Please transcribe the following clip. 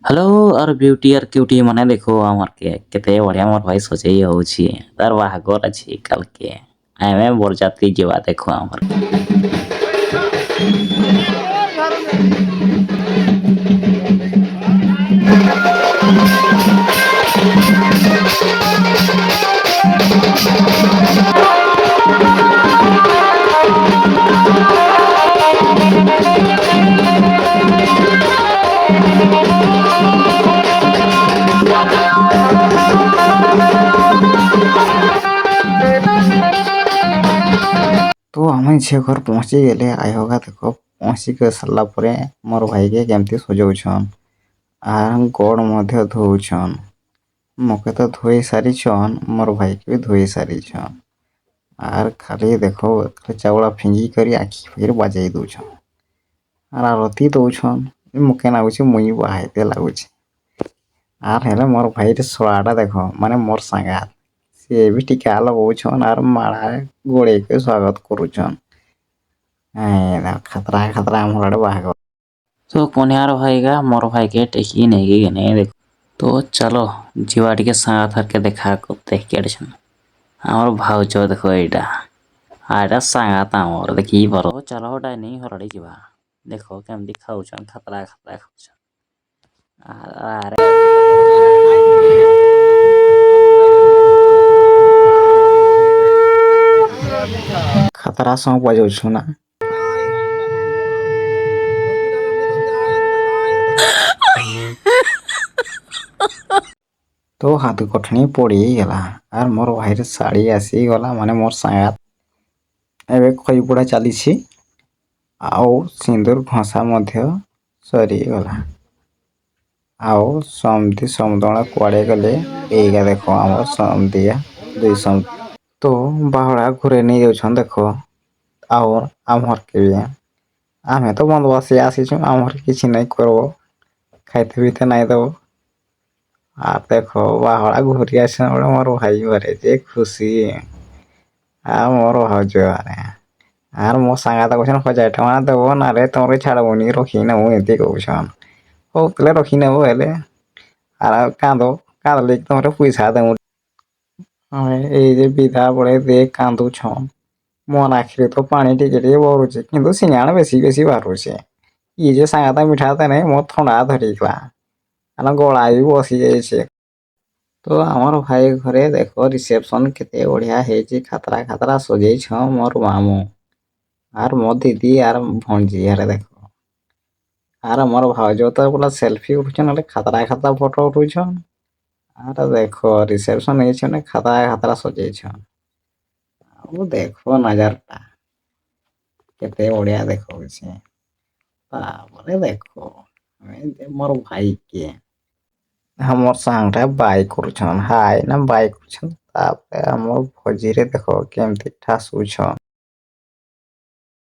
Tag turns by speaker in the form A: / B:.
A: Hello और beauty और cutie माने देखो आमर के केते बढ़िया मोर भाई सजई होउछि तार बाहागर अछि कल के आमे बरजात्री जेवा देखो आमर
B: तो आम झील घर पहुँची गले आई होगा देखो पहुँची कर सारा पर मोर भाई के केमती सजाउछन आर गोड़ मध्य धोउछन मके तो धोई सारीछन मोर भाई के भी धोई सारीछन आर खाली देखो चावला फिंगी करी आखि फिर बजाई दउछन आर आरती दउछन मके नागुचे मुई बाहाइते लागुचे आर हेले मोर भाई रे सोड़ाटा देखो माने मोर सांगात से भी टिका लगौछन आर माला गोड़े के स्वागत करुछन खतरा खतरा मोर आड़े बाहाग
A: तो कोन्यार भाईगा मोर भाई के टेकी नेगी ने देखो तो चलो जीवा टिके सांगा थर के देखा को देख के छन हमर भाउचो देखो एटा आटा सांगा मोर देखी बरो चलो डाइनिंग हरड़ी जीवा देखो केम दिखाउछन खतरा खतरा खाउछन अरे
B: खतरा सौ बजाउछु ना तो हाथ गठनी पड़ी गला आर मोर भाई शाड़ी आसी गला माने मोर सांगात एबे खई पुड़ा चलीछि आउ सिंदूर घसा मध्य सरी गला आउ समधी समदणा कुआड़े गले एइगा देखो हमर समधिया दुई सम तो बाहड़ा घुरे नहीं जाउछन देखो आउ आमर के भी आमे तो बंदवासी आसीछु आमर किछि नहीं करबो खाइते पीते नहीं दबो आ देखो बाहड़ा घुरी आसन मोर भाई घरे जे खुशी आ मोर भाउज आर मो सांगा ता कहछन 1000 टका देबो ना रे तोरे छाड़बोनी रखी ना मु एते कहछन हो तले रखी नेबो हेले आर कांदो कांदले तोरे पैसा देमु हमें ए जे विदा बड़े दे कांदू छन मोर आखिरे तो पानी टिके टिके बरुचे किंतु सिंगाण बेसी बेसी बारुचे ई जे सांगाता मिठाता नहीं मो थंडा धरिकला आना गला भी बसी जाइछे तो आमर भाई घरे देखो रिसेप्शन केते बढ़िया हेछि खतरा खतरा सजै छ मोर मामू आर मो दीदी आर भंजी आरे देखो आर मोर भाउजो तो बोला सेल्फी उठुछन खतरा खतरा फोटो उठुछन आर देखो रिसेप्शन हेछि ने खतरा खतरा सजै छ अब देखो नजरटा केते बढ़िया देखो छै तापरे देखो मोर भाई के हमर सांगटा बाय करुछन हाय ना बाय करुछन तापरे हमर भोजी रे देखो केमती ठासुछन।